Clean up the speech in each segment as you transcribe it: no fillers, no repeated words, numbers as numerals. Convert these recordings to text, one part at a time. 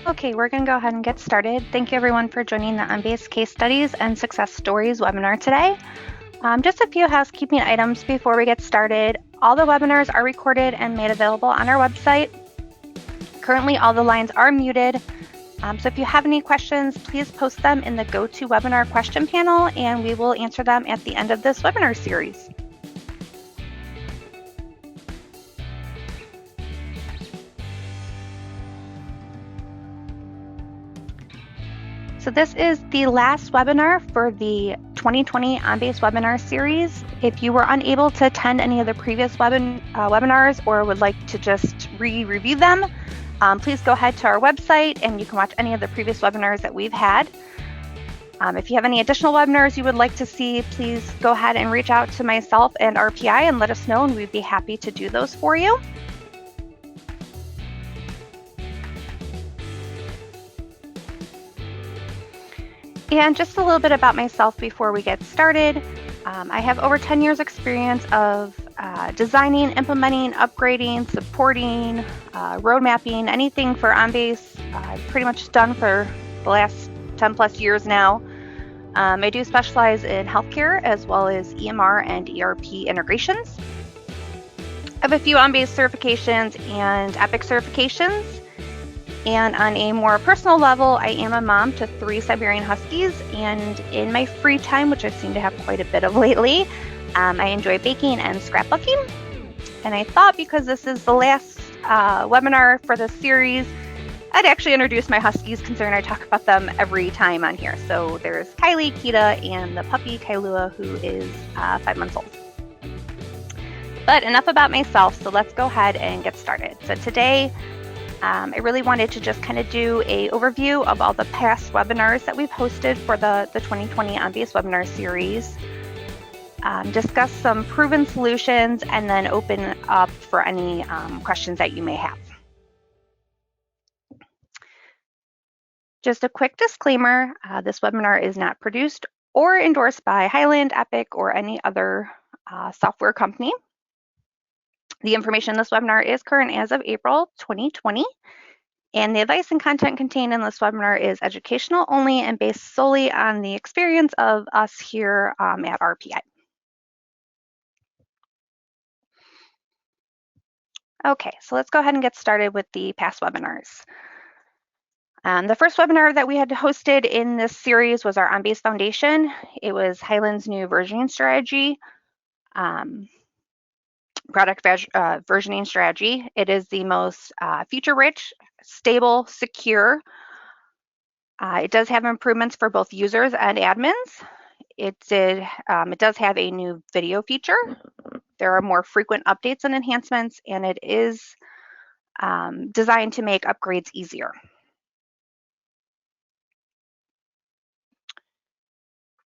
Okay, we're going to go ahead and get started. Thank you everyone for joining the OnBase Case Studies and Success Stories webinar today. Just a few housekeeping items before we get started. All the webinars are recorded and made available on our website. Currently, all the lines are muted. So if you have any questions, please post them in the GoToWebinar question panel, and we will answer them at the end of this webinar series. So this is the last webinar for the 2020 OnBase webinar series. If you were unable to attend any of the previous webinars or would like to just review them, please go ahead to our website and you can watch any of the previous webinars that we've had. If you have any additional webinars you would like to see, please go ahead and reach out to myself and RPI and let us know, and we'd be happy to do those for you. And just a little bit about myself before we get started. I have over 10 years experience of designing, implementing, upgrading, supporting, road mapping, anything for OnBase. I've pretty much done for the last 10 plus years now. I do specialize in healthcare as well as EMR and ERP integrations. I have a few OnBase certifications and Epic certifications. And on a more personal level, I am a mom to 3 Siberian Huskies, and in my free time, which I seem to have quite a bit of lately, I enjoy baking and scrapbooking. And I thought because this is the last webinar for this series, I'd actually introduce my Huskies, considering I talk about them every time on here. So there's Kylie, Kita, and the puppy Kailua, who is 5 months old. But enough about myself, so let's go ahead and get started. So today, I really wanted to just kind of do an overview of all the past webinars that we've hosted for the 2020 OnBase webinar series, discuss some proven solutions, and then open up for any questions that you may have. Just a quick disclaimer, this webinar is not produced or endorsed by Highland, Epic, or any other software company. The information in this webinar is current as of April 2020, and the advice and content contained in this webinar is educational only and based solely on the experience of us here at RPI. Okay, so let's go ahead and get started with the past webinars. The first webinar that we had hosted in this series was our OnBase Foundation. It was Highland's new versioning strategy. Product versioning strategy. It is the most feature-rich, stable, secure. It does have improvements for both users and admins. It does have a new video feature. There are more frequent updates and enhancements, and it is designed to make upgrades easier.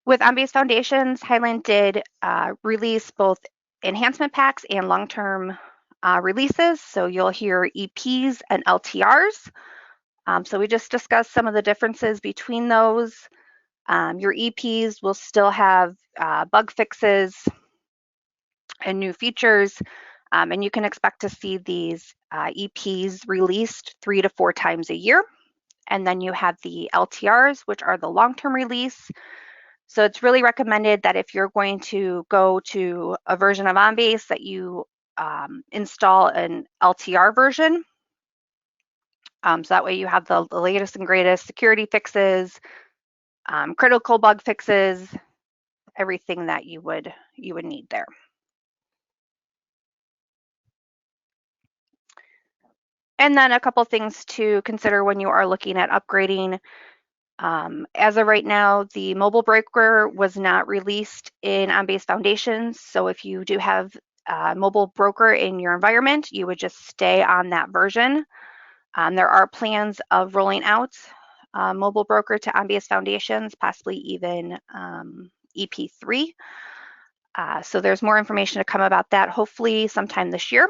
With OnBase Foundations, Highland did release both enhancement packs and long-term releases. So you'll hear EPs and LTRs. So we just discussed some of the differences between those. Your EPs will still have bug fixes and new features, and you can expect to see these EPs released 3 to 4 times a year. And then you have the LTRs, which are the long-term release. So it's really recommended that if you're going to go to a version of OnBase that you install an LTR version. So that way you have the latest and greatest security fixes, critical bug fixes, everything that you would need there. And then a couple things to consider when you are looking at upgrading. As of right now, the mobile broker was not released in OnBase Foundations. So if you do have a mobile broker in your environment, you would just stay on that version. There are plans of rolling out mobile broker to OnBase Foundations, possibly even EP3. So there's more information to come about that, hopefully sometime this year.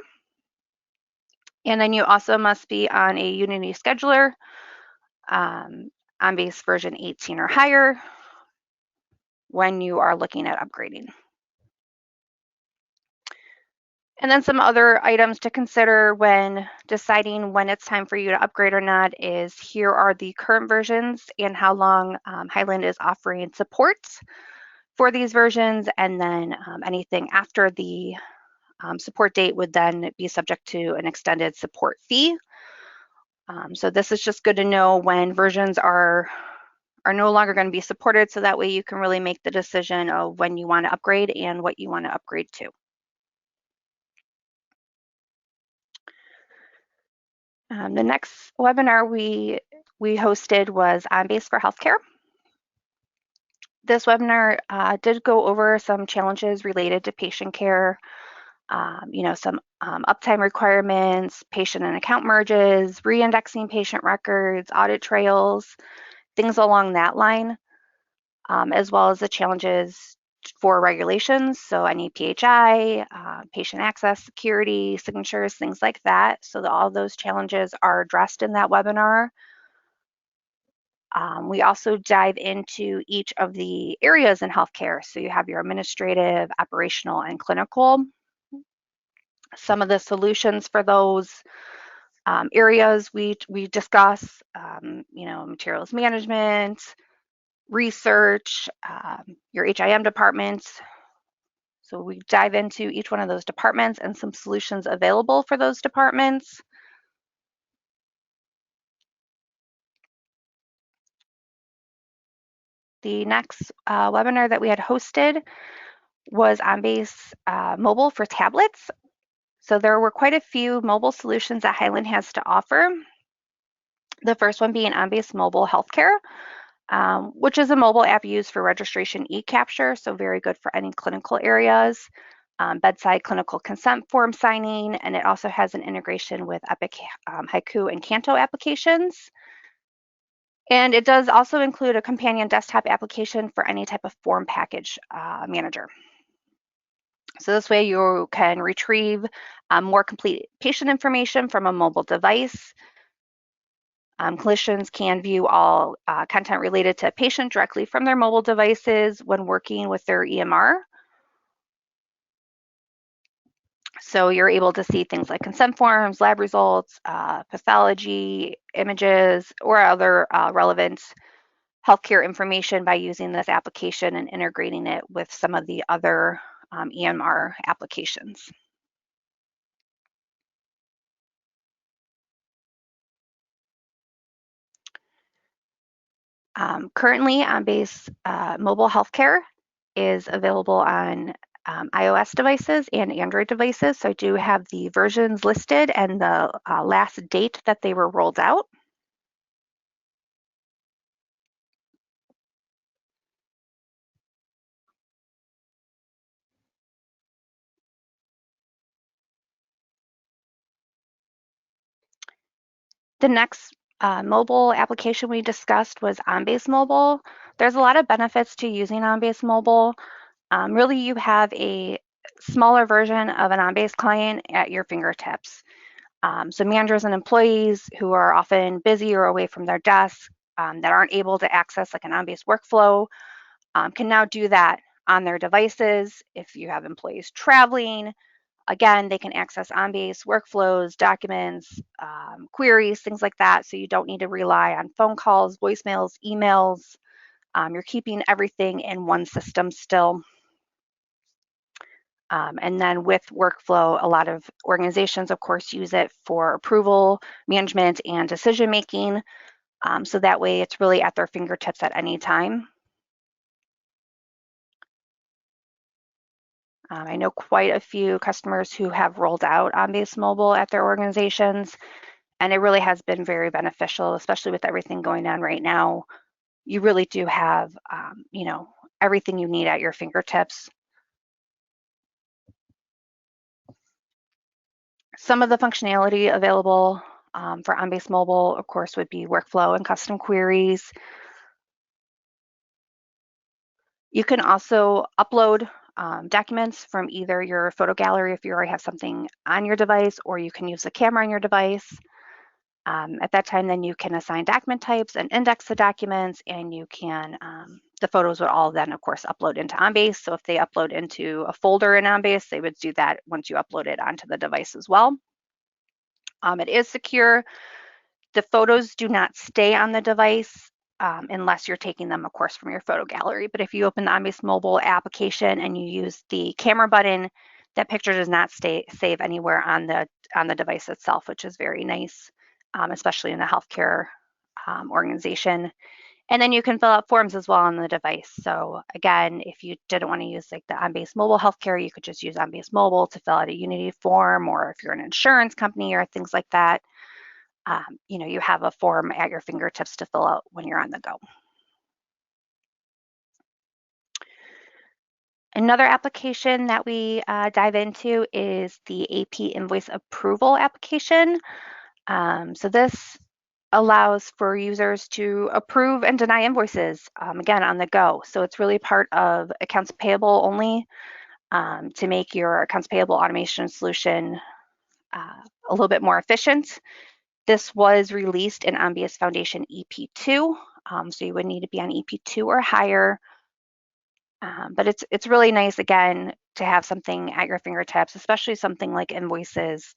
And then you also must be on a Unity scheduler, OnBase version 18 or higher when you are looking at upgrading. And then some other items to consider when deciding when it's time for you to upgrade or not is here are the current versions and how long Highland is offering support for these versions, and then anything after the support date would then be subject to an extended support fee. So this is just good to know when versions are no longer going to be supported, so that way you can really make the decision of when you want to upgrade and what you want to upgrade to. The next webinar we hosted was OnBase for Healthcare. This webinar did go over some challenges related to patient care, some uptime requirements, patient and account merges, re-indexing patient records, audit trails, things along that line, as well as the challenges for regulations, so any PHI, patient access, security, signatures, things like that. So all those challenges are addressed in that webinar. We also dive into each of the areas in healthcare. So you have your administrative, operational, and clinical. Some of the solutions for those areas we discuss, materials management, research, your HIM departments. So we dive into each one of those departments and some solutions available for those departments. The next webinar that we had hosted was OnBase Mobile for tablets. So there were quite a few mobile solutions that Highland has to offer. The first one being OnBase Mobile Healthcare, which is a mobile app used for registration e-capture, so very good for any clinical areas, bedside clinical consent form signing, and it also has an integration with Epic, Haiku, and Canto applications. And it does also include a companion desktop application for any type of form package manager. So this way you can retrieve more complete patient information from a mobile device. Clinicians can view all content related to a patient directly from their mobile devices when working with their EMR. So you're able to see things like consent forms, lab results, pathology, images, or other relevant healthcare information by using this application and integrating it with some of the other EMR applications. Currently, OnBase Mobile Healthcare is available on iOS devices and Android devices. So I do have the versions listed and the last date that they were rolled out. The next mobile application we discussed was OnBase Mobile. There's a lot of benefits to using OnBase Mobile. Really, you have a smaller version of an OnBase client at your fingertips. So managers and employees who are often busy or away from their desk that aren't able to access like an OnBase workflow can now do that on their devices. If you have employees traveling, again, they can access OnBase workflows, documents, queries, things like that. So you don't need to rely on phone calls, voicemails, emails. You're keeping everything in one system still. And then with workflow, a lot of organizations, of course, use it for approval, management, and decision making. So that way it's really at their fingertips at any time. I know quite a few customers who have rolled out OnBase Mobile at their organizations, and it really has been very beneficial, especially with everything going on right now. You really do have, everything you need at your fingertips. Some of the functionality available for OnBase Mobile, of course, would be workflow and custom queries. You can also upload documents from either your photo gallery if you already have something on your device, or you can use the camera on your device. At that time, then you can assign document types and index the documents, and you can the photos would all then, of course, upload into OnBase. So if they upload into a folder in OnBase, they would do that once you upload it onto the device as well. It is secure. The photos do not stay on the device unless you're taking them, of course, from your photo gallery. But if you open the OnBase mobile application and you use the camera button, that picture does not save anywhere on the device itself, which is very nice, especially in a healthcare organization. And then you can fill out forms as well on the device. So again, if you didn't want to use like the OnBase mobile healthcare, you could just use OnBase mobile to fill out a Unity form, or if you're an insurance company or things like that, you have a form at your fingertips to fill out when you're on the go. Another application that we dive into is the AP invoice approval application. So this allows for users to approve and deny invoices, again, on the go. So it's really part of accounts payable only, to make your accounts payable automation solution a little bit more efficient. This was released in OnBase Foundation EP2, so you would need to be on EP2 or higher. But it's really nice, again, to have something at your fingertips, especially something like invoices,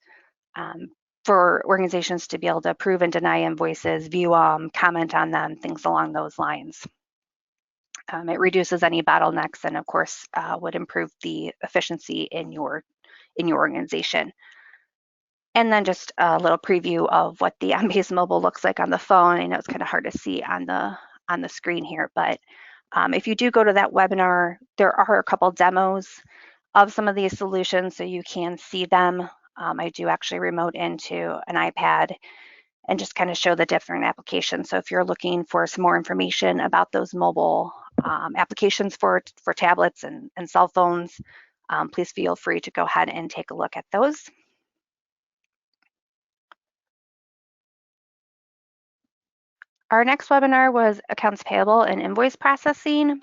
for organizations to be able to approve and deny invoices, view them, comment on them, things along those lines. It reduces any bottlenecks and, of course, would improve the efficiency in your organization. And then just a little preview of what the OnBase mobile looks like on the phone. I know it's kind of hard to see on the screen here, but if you do go to that webinar, there are a couple demos of some of these solutions, so you can see them. I do actually remote into an iPad and just kind of show the different applications. So if you're looking for some more information about those mobile applications for tablets and cell phones, please feel free to go ahead and take a look at those. Our next webinar was accounts payable and invoice processing.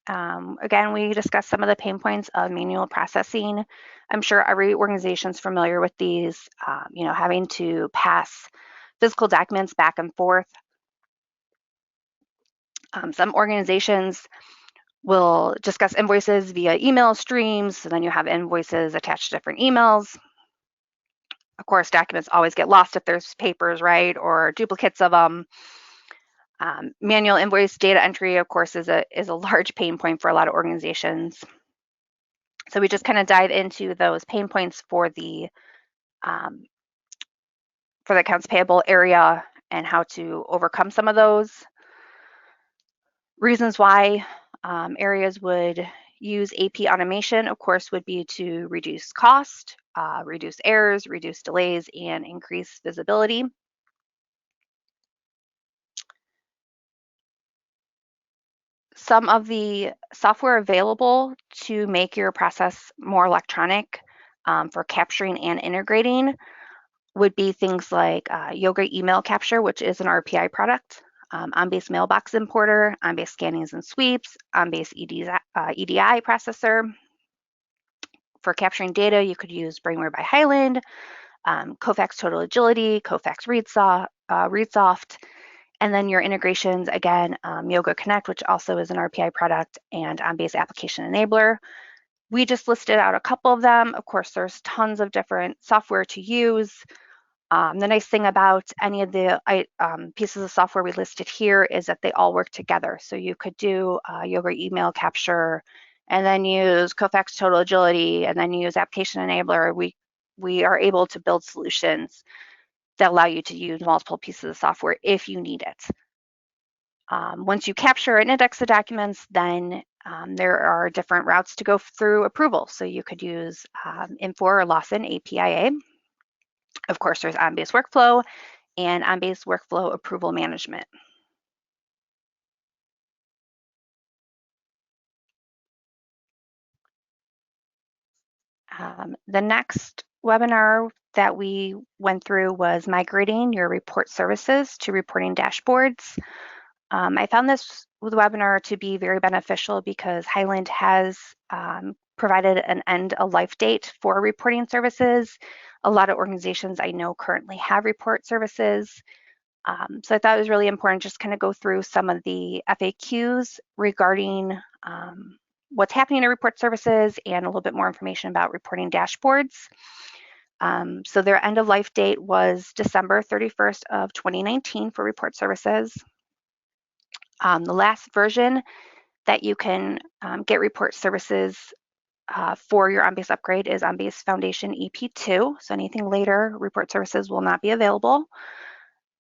Again, we discussed some of the pain points of manual processing. I'm sure every organization is familiar with these, having to pass physical documents back and forth. Some organizations will discuss invoices via email streams, so then you have invoices attached to different emails. Of course, documents always get lost if there's papers, right, or duplicates of them. Manual invoice data entry, of course, is a large pain point for a lot of organizations. So we just kind of dive into those pain points for the accounts payable area and how to overcome some of those. Reasons why areas would use AP automation, of course, would be to reduce cost, reduce errors, reduce delays, and increase visibility. Some of the software available to make your process more electronic for capturing and integrating would be things like Yoga Email Capture, which is an RPI product, OnBase Mailbox Importer, OnBase Scannings and Sweeps, OnBase EDI Processor. For capturing data, you could use Brainware by Highland, Kofax Total Agility, Kofax ReadSoft, and then your integrations, again, Yoga Connect, which also is an RPI product, and OnBase Application Enabler. We just listed out a couple of them. Of course, there's tons of different software to use. The nice thing about any of the pieces of software we listed here is that they all work together. So you could do Yoga Email Capture, and then use Kofax Total Agility, and then use Application Enabler. We are able to build solutions that allow you to use multiple pieces of software if you need it. Once you capture and index the documents, then there are different routes to go through approval. So you could use Infor or Lawson APIA. Of course, there's OnBase Workflow and OnBase Workflow Approval Management. The next webinar that we went through was migrating your report services to reporting dashboards. I found this webinar to be very beneficial because Highland has provided an end of life date for reporting services. A lot of organizations I know currently have report services. So I thought it was really important just kind of go through some of the FAQs regarding what's happening in report services and a little bit more information about reporting dashboards. So their end of life date was December 31st of 2019 for report services. The last version that you can get report services for your OnBase upgrade is OnBase Foundation EP2. So anything later, report services will not be available.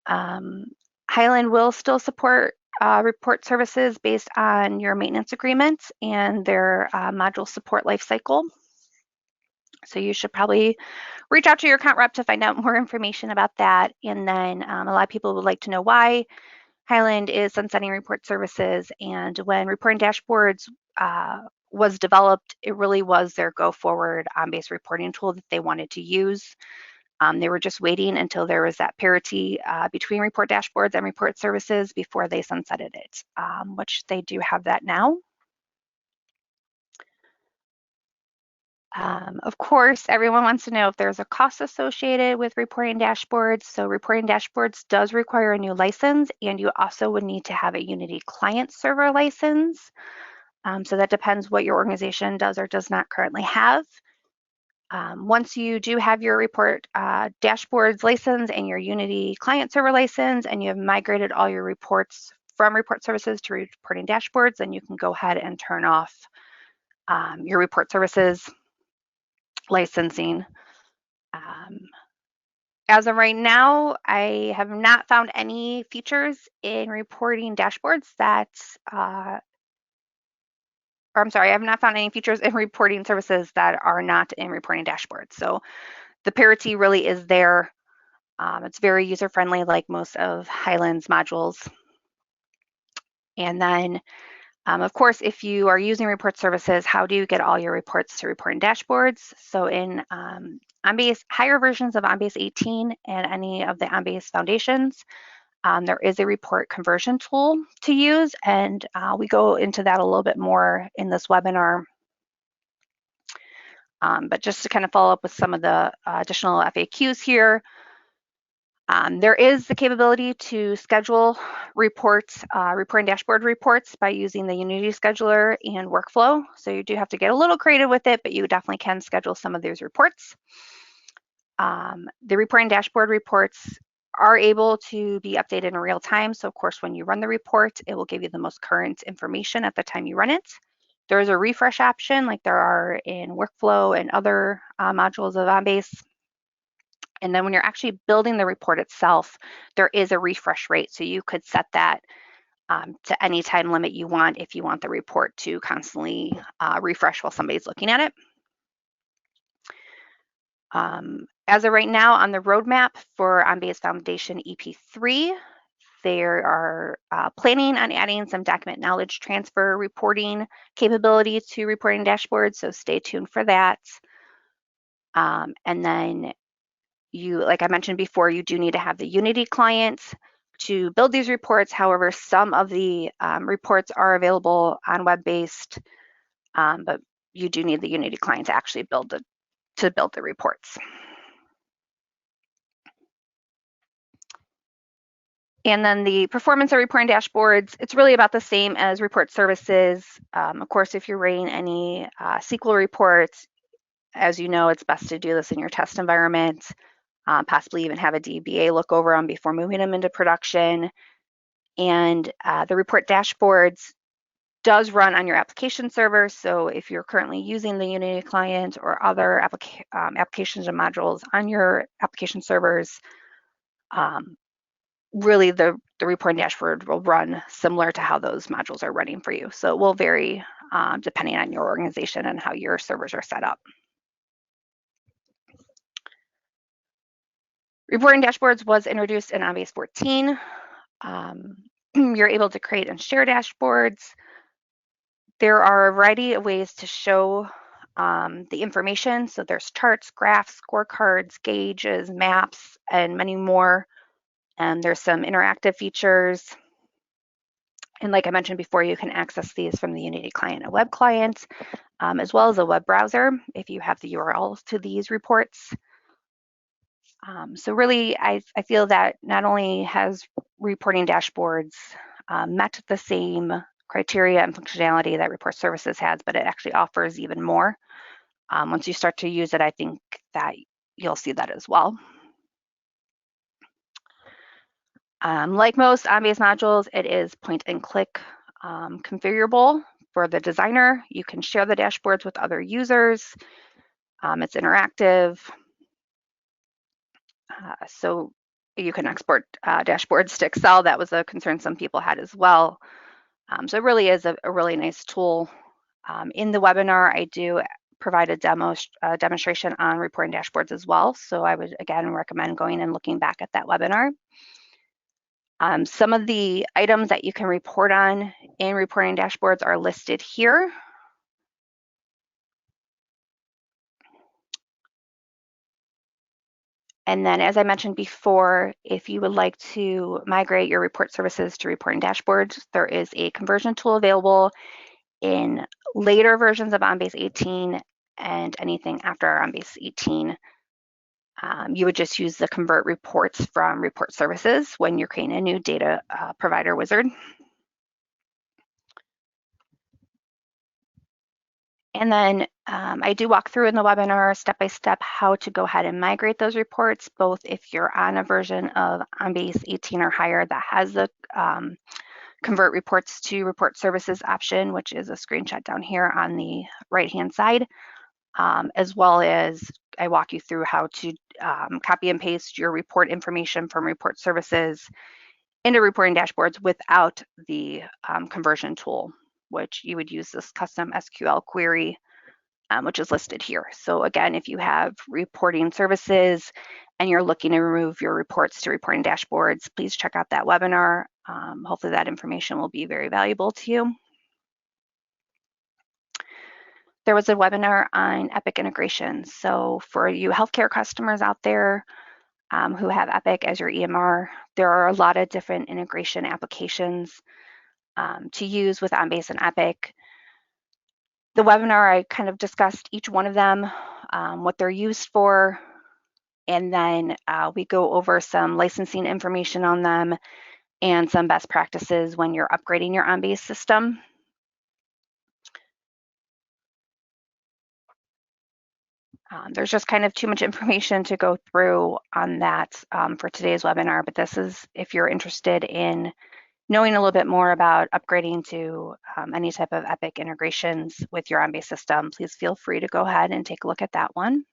Cailen will still support report services based on your maintenance agreements and their module support lifecycle. So you should probably reach out to your account rep to find out more information about that. And then a lot of people would like to know why Cailen is sunsetting report services. And when reporting dashboards was developed, it really was their go forward OnBase reporting tool that they wanted to use. They were just waiting until there was that parity between report dashboards and report services before they sunsetted it, which they do have that now. Of course, everyone wants to know if there's a cost associated with reporting dashboards. So reporting dashboards does require a new license, and you also would need to have a Unity client server license. So that depends what your organization does or does not currently have. Once you do have your report dashboards license and your Unity client server license, and you have migrated all your reports from report services to reporting dashboards, then you can go ahead and turn off your report services licensing. As of right now, I have not found any features in reporting dashboards that or I'm sorry, I have not found any features in reporting services that are not in reporting dashboards. So the parity really is there. It's very user-friendly, like most of Cailen's modules. And then, of course, if you are using report services, how do you get all your reports to reporting dashboards? So in OnBase, higher versions of OnBase 18 and any of the OnBase foundations, there is a report conversion tool to use, and we go into that a little bit more in this webinar. But just to kind of follow up with some of the additional FAQs here, there is the capability to schedule reports, reporting dashboard reports by using the Unity scheduler and workflow. So you do have to get a little creative with it, but you definitely can schedule some of those reports. The reporting dashboard reports are able to be updated in real time. So of course, when you run the report, it will give you the most current information at the time you run it. There is a refresh option like there are in workflow and other modules of OnBase. And then when you're actually building the report itself, there is a refresh rate. So you could set that to any time limit you want if you want the report to constantly refresh while somebody's looking at it. As of right now on the roadmap for OnBase Foundation EP3, they are planning on adding some document knowledge transfer reporting capability to reporting dashboards, so stay tuned for that. And then you, like I mentioned before, you do need to have the Unity client to build these reports. However, some of the reports are available on web-based, but you do need the Unity client to actually build the reports. And then the performance of reporting dashboards, it's really about the same as report services. Of course, if you're writing any SQL reports, as you know, it's best to do this in your test environment, possibly even have a DBA look over them before moving them into production. And the report dashboards does run on your application server. So if you're currently using the Unity client or other applications and modules on your application servers, really the reporting dashboard will run similar to how those modules are running for you. So it will vary depending on your organization and how your servers are set up. Reporting dashboards was introduced in OnBase 14. You're able to create and share dashboards. There are a variety of ways to show the information. So there's charts, graphs, scorecards, gauges, maps, and many more. And there's some interactive features. And like I mentioned before, you can access these from the Unity client, a web client, as well as a web browser if you have the URLs to these reports. So really, I feel that not only has reporting dashboards met the same criteria and functionality that Report Services has, but it actually offers even more. Once you start to use it, I think that you'll see that as well. Like most OnBase modules, it is point and click configurable for the designer. You can share the dashboards with other users. It's interactive. So you can export dashboards to Excel. That was a concern some people had as well. So it really is a really nice tool. In the webinar, I do provide a demonstration on reporting dashboards as well. So I would, again, recommend going and looking back at that webinar. Some of the items that you can report on in reporting dashboards are listed here. And then, as I mentioned before, if you would like to migrate your report services to reporting dashboards, there is a conversion tool available in later versions of OnBase 18 and anything after OnBase 18. You would just use the convert reports from report services when you're creating a new data provider wizard. And then I do walk through in the webinar step-by-step how to go ahead and migrate those reports, both if you're on a version of OnBase 18 or higher that has the convert reports to report services option, which is a screenshot down here on the right-hand side, as well as I walk you through how to copy and paste your report information from report services into reporting dashboards without the conversion tool, which you would use this custom SQL query, which is listed here. So again, if you have reporting services and you're looking to remove your reports to reporting dashboards, please check out that webinar. Hopefully that information will be very valuable to you. There was a webinar on Epic integrations. So for you healthcare customers out there who have Epic as your EMR, there are a lot of different integration applications to use with OnBase and Epic. The webinar, I kind of discussed each one of them, what they're used for, and then we go over some licensing information on them and some best practices when you're upgrading your OnBase system. There's just kind of too much information to go through on that for today's webinar, but this is if you're interested in knowing a little bit more about upgrading to any type of Epic integrations with your OnBase system, please feel free to go ahead and take a look at that one.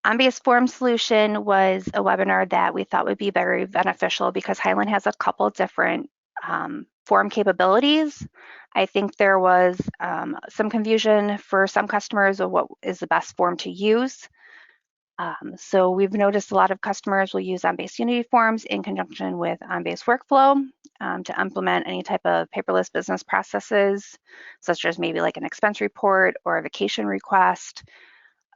OnBase Form Solution was a webinar that we thought would be very beneficial because Cailen has a couple different form capabilities. I think there was some confusion for some customers of what is the best form to use. So we've noticed a lot of customers will use OnBase Unity Forms in conjunction with OnBase Workflow to implement any type of paperless business processes, such as maybe like an expense report or a vacation request.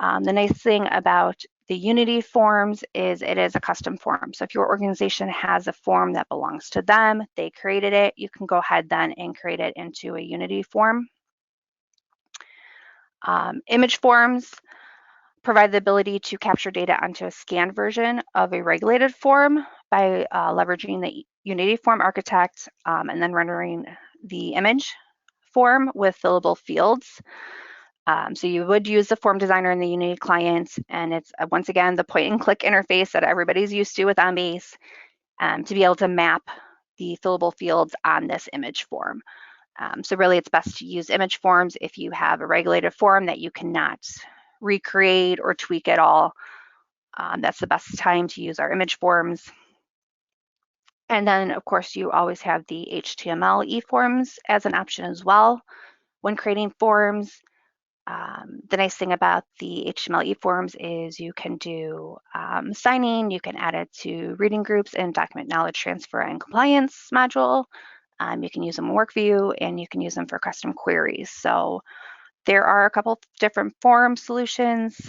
The nice thing about the Unity forms is it is a custom form. So if your organization has a form that belongs to them, they created it, you can go ahead then and create it into a Unity form. Image forms provide the ability to capture data onto a scanned version of a regulated form by leveraging the Unity form architect and then rendering the image form with fillable fields. So you would use the form designer in the Unity client, and it's once again the point and click interface that everybody's used to with OnBase to be able to map the fillable fields on this image form. So really it's best to use image forms if you have a regulated form that you cannot recreate or tweak at all. That's the best time to use our image forms. And then of course you always have the HTML e-forms as an option as well when creating forms. The nice thing about the HTML e-forms is you can do signing, you can add it to reading groups and document knowledge transfer and compliance module. You can use them in WorkView and you can use them for custom queries. So there are a couple different form solutions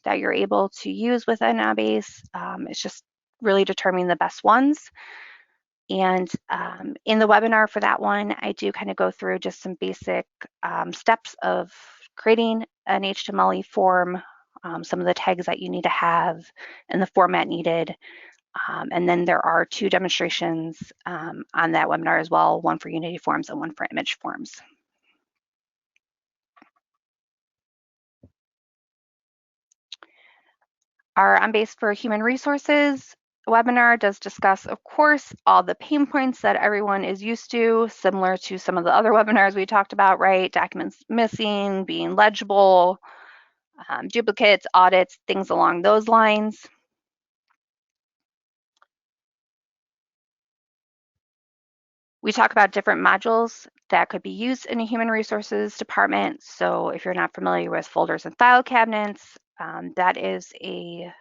that you're able to use within OnBase. It's just really determining the best ones. And in the webinar for that one, I do kind of go through just some basic steps of creating an HTML form some of the tags that you need to have, and the format needed. And then there are 2 demonstrations on that webinar as well, one for Unity Forms and one for image forms. Our OnBase for Human Resources webinar does discuss, of course, all the pain points that everyone is used to, similar to some of the other webinars we talked about, right? Documents missing, being legible, duplicates, audits, things along those lines. We talk about different modules that could be used in a human resources department. So if you're not familiar with folders and file cabinets, that is a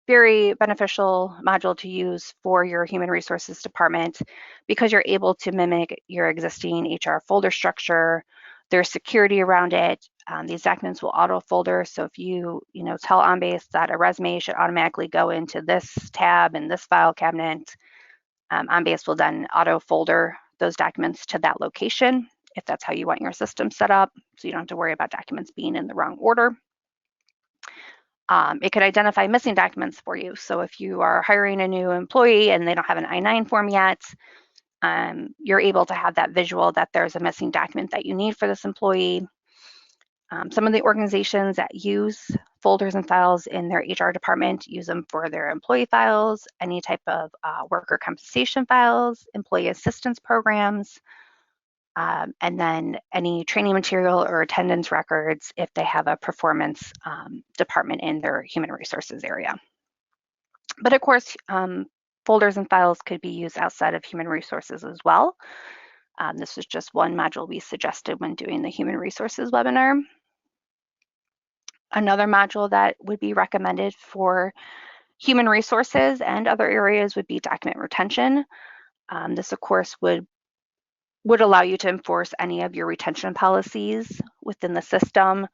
very beneficial module to use for your human resources department because you're able to mimic your existing HR folder structure. There's security around it. These documents will auto folder. So if you tell OnBase that a resume should automatically go into this tab in this file cabinet, OnBase will then auto folder those documents to that location if that's how you want your system set up, so you don't have to worry about documents being in the wrong order. It could identify missing documents for you. So if you are hiring a new employee and they don't have an I-9 form yet, you're able to have that visual that there's a missing document that you need for this employee. Some of the organizations that use folders and files in their HR department use them for their employee files, any type of worker compensation files, employee assistance programs, and then any training material or attendance records if they have a performance department in their human resources area. But of course, folders and files could be used outside of human resources as well. This is just one module we suggested when doing the human resources webinar. Another module that would be recommended for human resources and other areas would be document retention. This, of course, would allow you to enforce any of your retention policies within the system.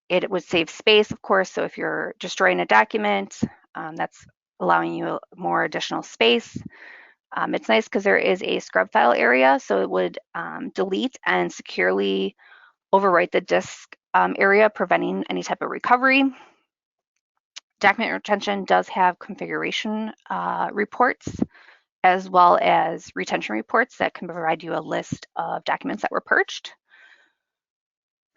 It would save space, of course, so if you're destroying a document, that's allowing you more additional space. It's nice because there is a scrub file area, so it would delete and securely overwrite the disk area, preventing any type of recovery. Document retention does have configuration reports as well as retention reports that can provide you a list of documents that were purged.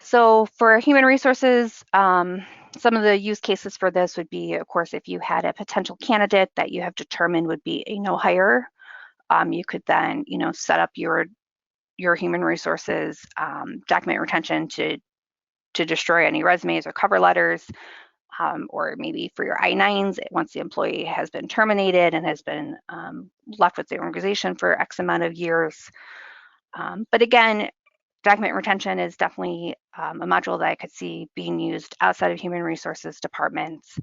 So for human resources, some of the use cases for this would be, of course, if you had a potential candidate that you have determined would be a no hire, you could then, set up your human resources document retention to destroy any resumes or cover letters, or maybe for your I-9s, once the employee has been terminated and has been left with the organization for X amount of years. But again, document retention is definitely a module that I could see being used outside of human resources departments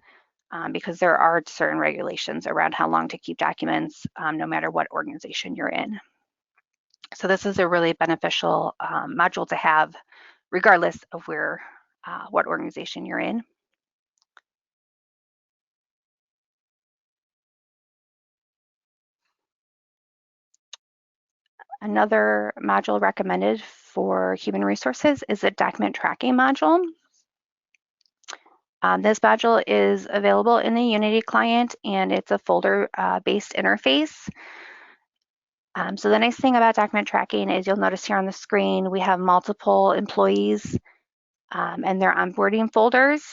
because there are certain regulations around how long to keep documents no matter what organization you're in. So this is a really beneficial module to have regardless of what organization you're in. Another module recommended for human resources is a document tracking module. This module is available in the Unity client and it's a folder-based interface. So the nice thing about document tracking is you'll notice here on the screen we have multiple employees and their onboarding folders.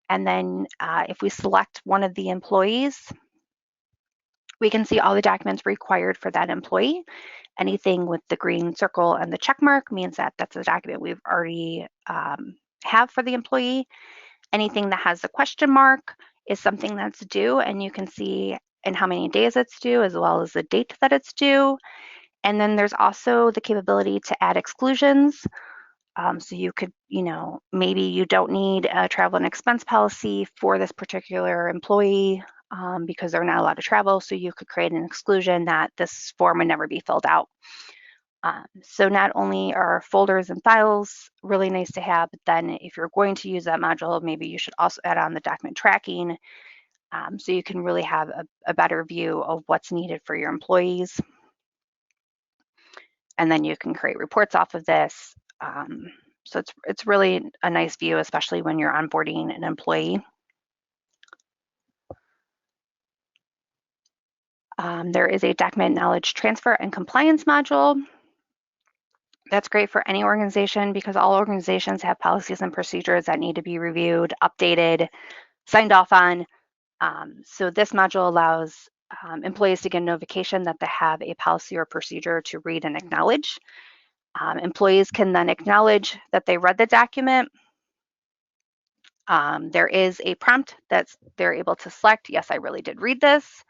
And then if we select one of the employees, we can see all the documents required for that employee. Anything with the green circle and the check mark means that that's a document we've already have for the employee. Anything that has a question mark is something that's due, and you can see in how many days it's due as well as the date that it's due. And then there's also the capability to add exclusions. So you could, maybe you don't need a travel and expense policy for this particular employee because they're not allowed to travel. So you could create an exclusion that this form would never be filled out. So not only are folders and files really nice to have, but then if you're going to use that module, maybe you should also add on the document tracking so you can really have a better view of what's needed for your employees. And then you can create reports off of this So it's really a nice view, especially when you're onboarding an employee. There is a document knowledge transfer and compliance module. That's great for any organization because all organizations have policies and procedures that need to be reviewed, updated, signed off on. So this module allows employees to get a notification that they have a policy or procedure to read and acknowledge. Employees can then acknowledge that they read the document. There is a prompt that they're able to select, yes, I really did read this.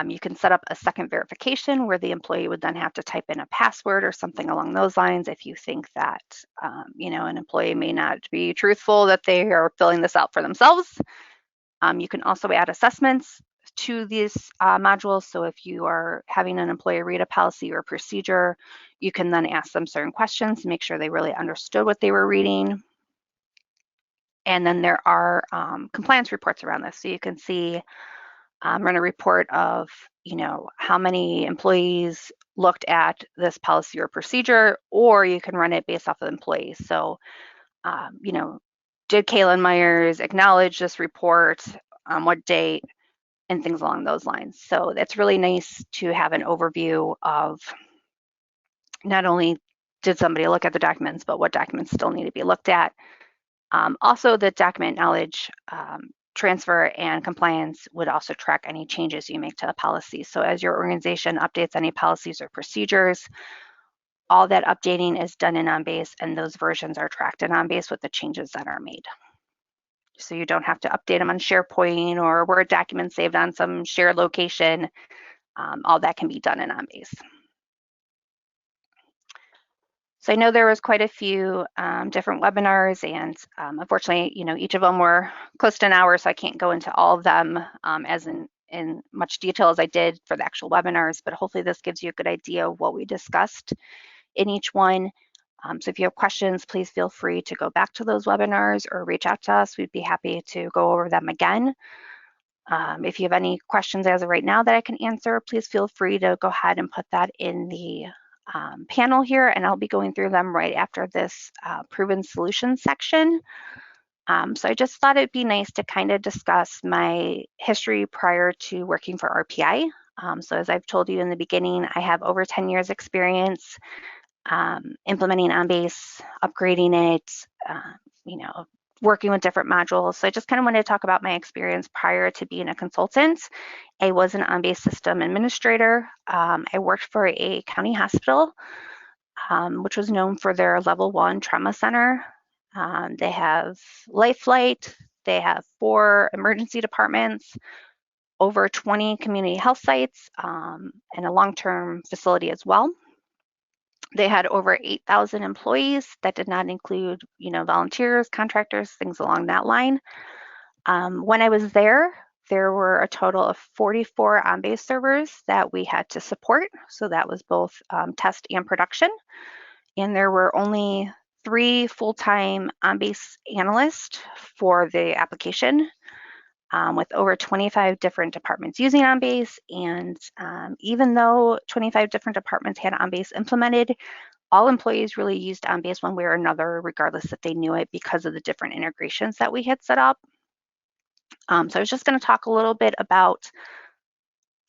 You can set up a second verification where the employee would then have to type in a password or something along those lines if you think that an employee may not be truthful that they are filling this out for themselves. You can also add assessments to these modules. So if you are having an employee read a policy or procedure, you can then ask them certain questions to make sure they really understood what they were reading. And then there are compliance reports around this. So you can see, run a report of, how many employees looked at this policy or procedure, or you can run it based off of employees. So, did Cailen Myers acknowledge this report? On what date? And things along those lines. So it's really nice to have an overview of not only did somebody look at the documents, but what documents still need to be looked at. Also, the document knowledge transfer and compliance would also track any changes you make to a policy. So as your organization updates any policies or procedures, all that updating is done in OnBase, and those versions are tracked in OnBase with the changes that are made. So you don't have to update them on SharePoint or Word documents saved on some shared location. All that can be done in OnBase. So I know there was quite a few different webinars, and unfortunately, each of them were close to an hour, so I can't go into all of them as in much detail as I did for the actual webinars, but hopefully this gives you a good idea of what we discussed in each one. So if you have questions, please feel free to go back to those webinars or reach out to us. We'd be happy to go over them again. If you have any questions as of right now that I can answer, please feel free to go ahead and put that in the panel here, and I'll be going through them right after this proven solutions section. So I just thought it'd be nice to kind of discuss my history prior to working for RPI. So as I've told you in the beginning, I have over 10 years experience implementing OnBase, upgrading it, working with different modules. So I just kind of wanted to talk about my experience prior to being a consultant. I was an OnBase system administrator. I worked for a county hospital, which was known for their level 1 trauma center. They have Life Flight, they have 4 emergency departments, over 20 community health sites, and a long-term facility as well. They had over 8,000 employees. That did not include, volunteers, contractors, things along that line. When I was there were a total of 44 OnBase servers that we had to support. So that was both test and production. And there were only 3 full-time OnBase analysts for the application, with over 25 different departments using OnBase. And even though 25 different departments had OnBase implemented, all employees really used OnBase one way or another, regardless if they knew it, because of the different integrations that we had set up. So I was just going to talk a little bit about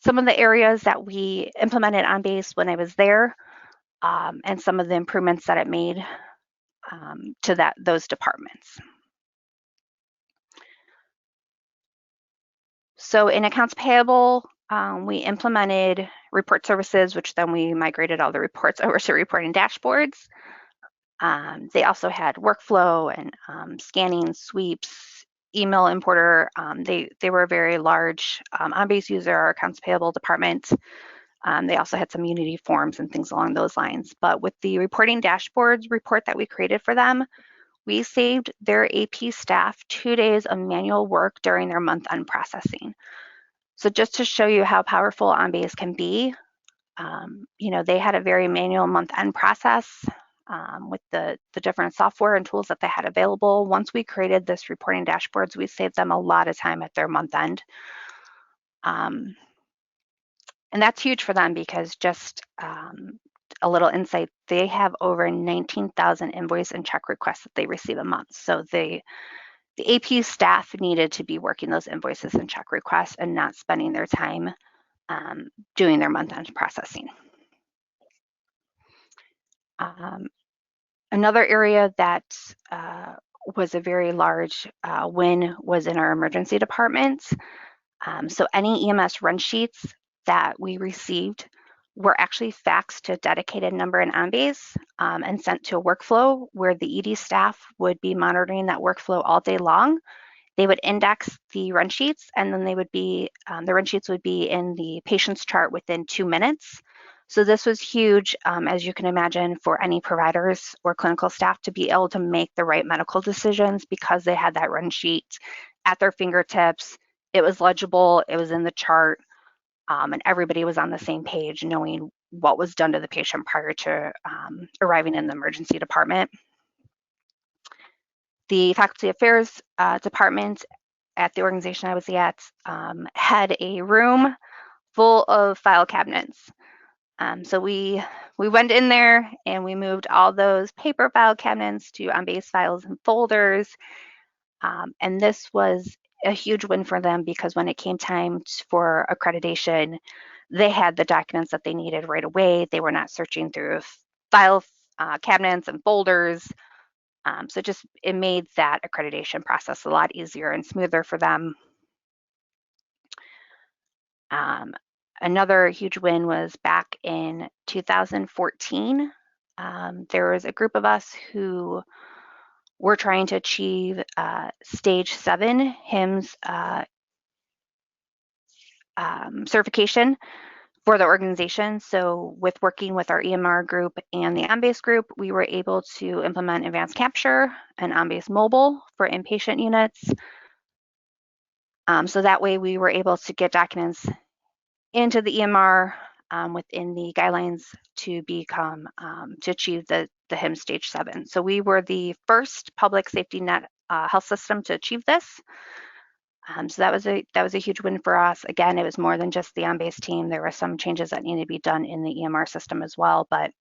some of the areas that we implemented OnBase when I was there, and some of the improvements that it made to those departments. So in accounts payable, we implemented report services, which then we migrated all the reports over to reporting dashboards. They also had workflow and scanning, sweeps, email importer. They were a very large OnBase user, our accounts payable department. They also had some Unity forms and things along those lines. But with the reporting dashboards report that we created for them, we saved their AP staff 2 days of manual work during their month-end processing. So just to show you how powerful OnBase can be, they had a very manual month-end process with the different software and tools that they had available. Once we created this reporting dashboards, we saved them a lot of time at their month-end. And that's huge for them because just a little insight, they have over 19,000 invoice and check requests that they receive a month. So the AP staff needed to be working those invoices and check requests and not spending their time doing their month-end processing. Another area that was a very large win was in our emergency department. So any EMS run sheets that we received were actually faxed to a dedicated number in OnBase and sent to a workflow where the ED staff would be monitoring that workflow all day long. They would index the run sheets, and then they would be the run sheets would be in the patient's chart within 2 minutes. So this was huge, as you can imagine, for any providers or clinical staff to be able to make the right medical decisions because they had that run sheet at their fingertips. It was legible, it was in the chart, and everybody was on the same page knowing what was done to the patient prior to arriving in the emergency department. The faculty affairs department at the organization I was at had a room full of file cabinets. So we went in there and we moved all those paper file cabinets to OnBase files and folders. And this was a huge win for them because when it came time for accreditation, they had the documents that they needed right away. They were not searching through file cabinets and folders. So just it made that accreditation process a lot easier and smoother for them. Another huge win was back in 2014. There was a group of us who were trying to achieve stage 7 HIMSS certification for the organization. So with working with our EMR group and the OnBase group, we were able to implement advanced capture and OnBase mobile for inpatient units. So that way we were able to get documents into the EMR within the guidelines to become to achieve the HIMSS stage 7. So we were the first public safety net health system to achieve this. So that was a huge win for us. Again, it was more than just the OnBase team. There were some changes that needed to be done in the EMR system as well. But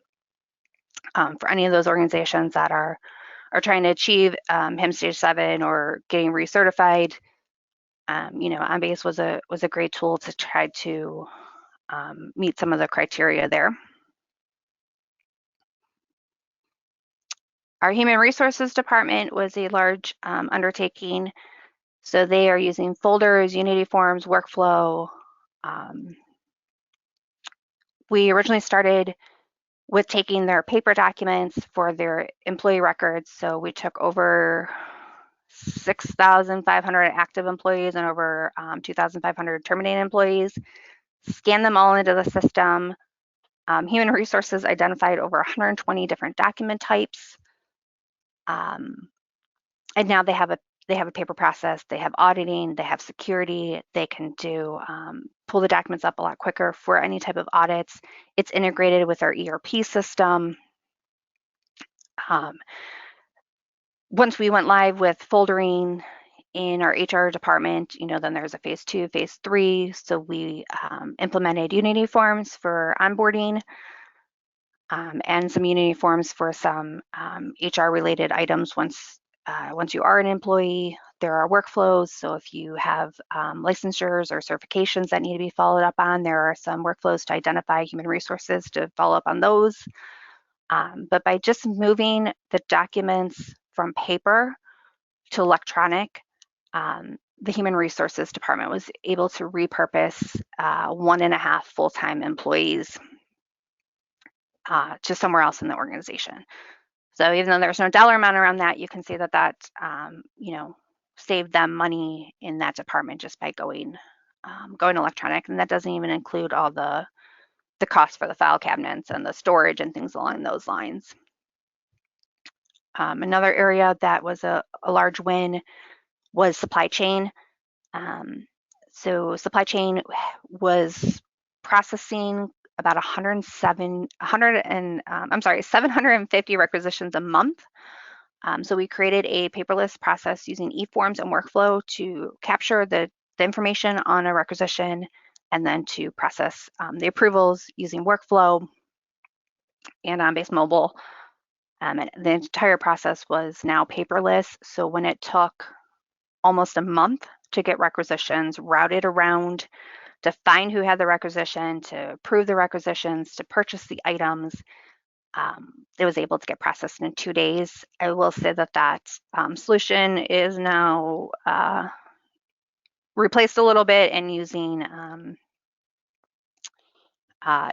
for any of those organizations that are trying to achieve HIMSS stage 7 or getting recertified, OnBase was a great tool to try to meet some of the criteria there. Our human resources department was a large undertaking. So they are using folders, Unity forms, workflow. We originally started with taking their paper documents for their employee records. So we took over 6,500 active employees and over 2,500 terminated employees, scanned them all into the system. Human resources identified over 120 different document types. And now they have a paper process, they have auditing, they have security, they can do pull the documents up a lot quicker for any type of audits. It's integrated with our ERP system. Once we went live with foldering in our HR department, then there's a phase 2, phase 3. So we implemented Unity forms for onboarding and some Unity forms for some HR related items. Once you are an employee, there are workflows. So if you have licensures or certifications that need to be followed up on, there are some workflows to identify human resources to follow up on those. But by just moving the documents from paper to electronic, the human resources department was able to repurpose 1.5 full-time employees to somewhere else in the organization. So even though there's no dollar amount around that, you can see that saved them money in that department just by going electronic. And that doesn't even include all the cost for the file cabinets and the storage and things along those lines. Another area that was a large win was supply chain. So supply chain was processing about 750 requisitions a month. So we created a paperless process using eForms and workflow to capture the information on a requisition and then to process the approvals using workflow. and OnBase Mobile. And the entire process was now paperless. So when it took almost a month to get requisitions routed around, to find who had the requisition, to approve the requisitions, to purchase the items, it was able to get processed in 2 days. I will say that that solution is now replaced a little bit and using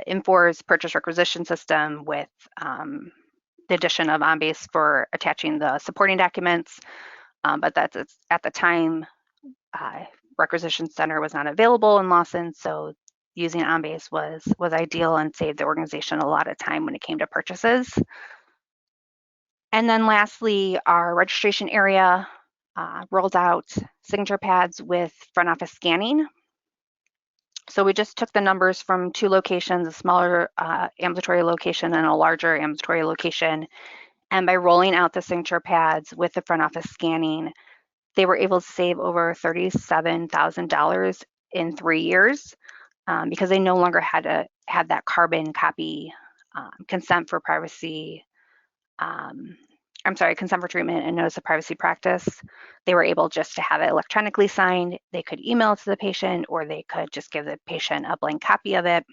Invoice purchase requisition system with the addition of OnBase for attaching the supporting documents. But that's at the time, Requisition Center was not available in Lawson, so using OnBase was ideal and saved the organization a lot of time when it came to purchases. And then lastly, our registration area rolled out signature pads with front office scanning. So we just took the numbers from 2 locations, a smaller ambulatory location and a larger ambulatory location. And by rolling out the signature pads with the front office scanning, they were able to save over $37,000 in 3 years because they no longer had to have that carbon copy consent for privacy. Consent for treatment and notice of privacy practice. They were able just to have it electronically signed. They could email it to the patient, or they could just give the patient a blank copy of it.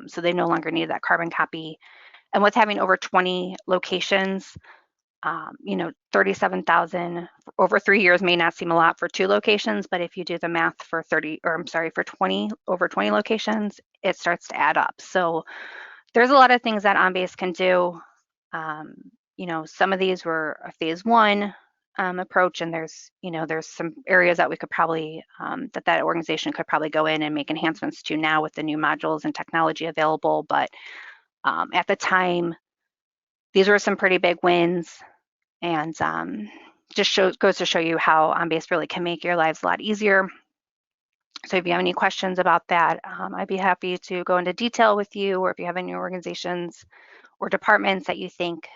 So they no longer need that carbon copy. And with having over 20 locations, 37,000 over 3 years may not seem a lot for 2 locations, but if you do the math for 20 over 20 locations, it starts to add up. So there's a lot of things that OnBase can do. Some of these were a phase 1 approach, and there's some areas that we could probably that organization could probably go in and make enhancements to now with the new modules and technology available. But at the time, these were some pretty big wins, and just goes to show you how OnBase really can make your lives a lot easier. So if you have any questions about that, I'd be happy to go into detail with you, or if you have any organizations or departments that you think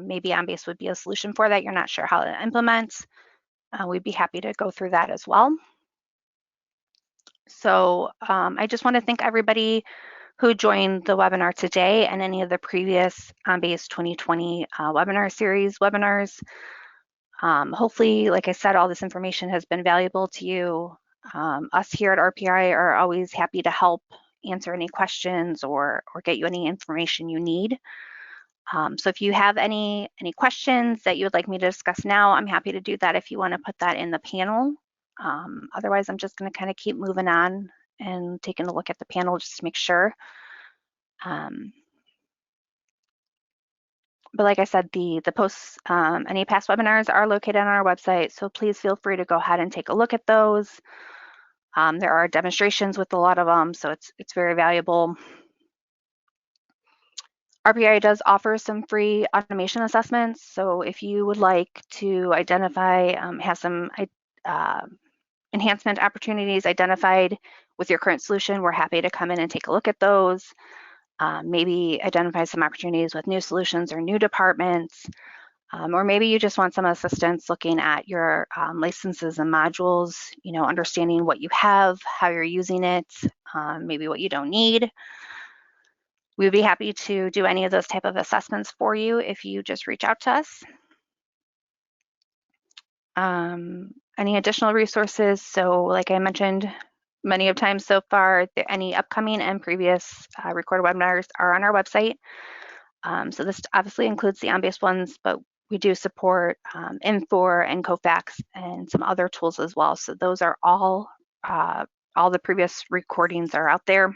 maybe OnBase would be a solution for that you're not sure how to implement, we'd be happy to go through that as well. So I just want to thank everybody who joined the webinar today and any of the previous OnBase 2020 webinar series webinars. Hopefully, like I said, all this information has been valuable to you. Us here at RPI are always happy to help answer any questions or get you any information you need. So if you have any questions that you would like me to discuss now, I'm happy to do that if you want to put that in the panel. Otherwise, I'm just going to kind of keep moving on and taking a look at the panel just to make sure. But like I said, the posts, any past webinars are located on our website, so please feel free to go ahead and take a look at those. There are demonstrations with a lot of them, so it's very valuable. RPI does offer some free automation assessments, so if you would like to identify, have some enhancement opportunities identified with your current solution, we're happy to come in and take a look at those. Maybe identify some opportunities with new solutions or new departments, or maybe you just want some assistance looking at your licenses and modules, understanding what you have, how you're using it, maybe what you don't need. We would be happy to do any of those type of assessments for you if you just reach out to us. Any additional resources? So like I mentioned many of times so far, any upcoming and previous recorded webinars are on our website. So this obviously includes the OnBase ones, but we do support Infor and Kofax and some other tools as well. So those are all the previous recordings are out there.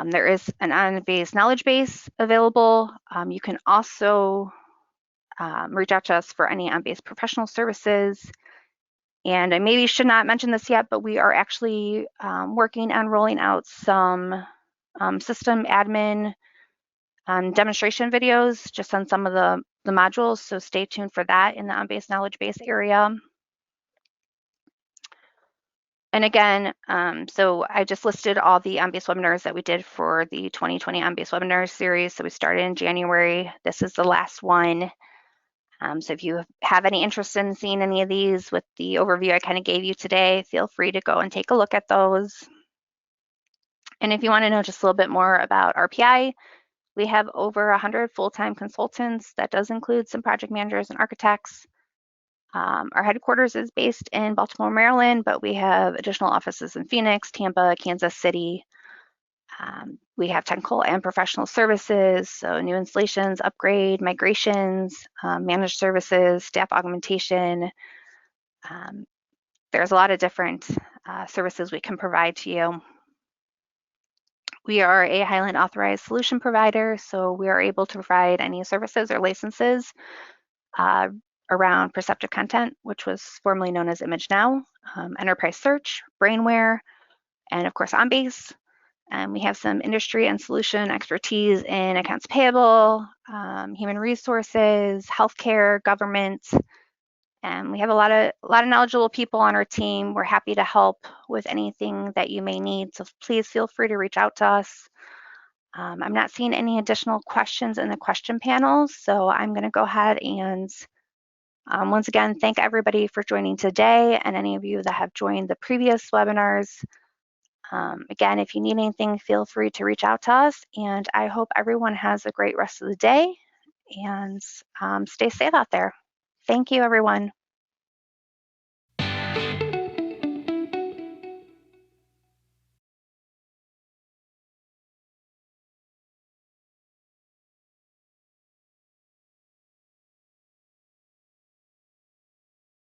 There is an OnBase knowledge base available. You can also reach out to us for any OnBase professional services. And I maybe should not mention this yet, but we are actually working on rolling out some system admin demonstration videos just on some of the modules. So stay tuned for that in the OnBase knowledge base area. And again, so I just listed all the OnBase webinars that we did for the 2020 OnBase webinar series. So we started in January. This is the last one. So if you have any interest in seeing any of these with the overview I kind of gave you today, feel free to go and take a look at those. And if you want to know just a little bit more about RPI, we have over 100 full-time consultants. That does include some project managers and architects. Our headquarters is based in Baltimore, Maryland, but we have additional offices in Phoenix, Tampa, Kansas City. We have technical and professional services, so new installations, upgrade, migrations, managed services, staff augmentation. There's a lot of different services we can provide to you. We are a Highland authorized solution provider, so we are able to provide any services or licenses around Perceptive Content, which was formerly known as ImageNow, Enterprise Search, Brainware, and of course OnBase. We have some industry and solution expertise in accounts payable, human resources, healthcare, government, and we have a lot of knowledgeable people on our team. We're happy to help with anything that you may need, so please feel free to reach out to us. I'm not seeing any additional questions in the question panel, so I'm going to go ahead and once again thank everybody for joining today and any of you that have joined the previous webinars. Again, if you need anything, feel free to reach out to us, and I hope everyone has a great rest of the day and stay safe out there. Thank you, everyone.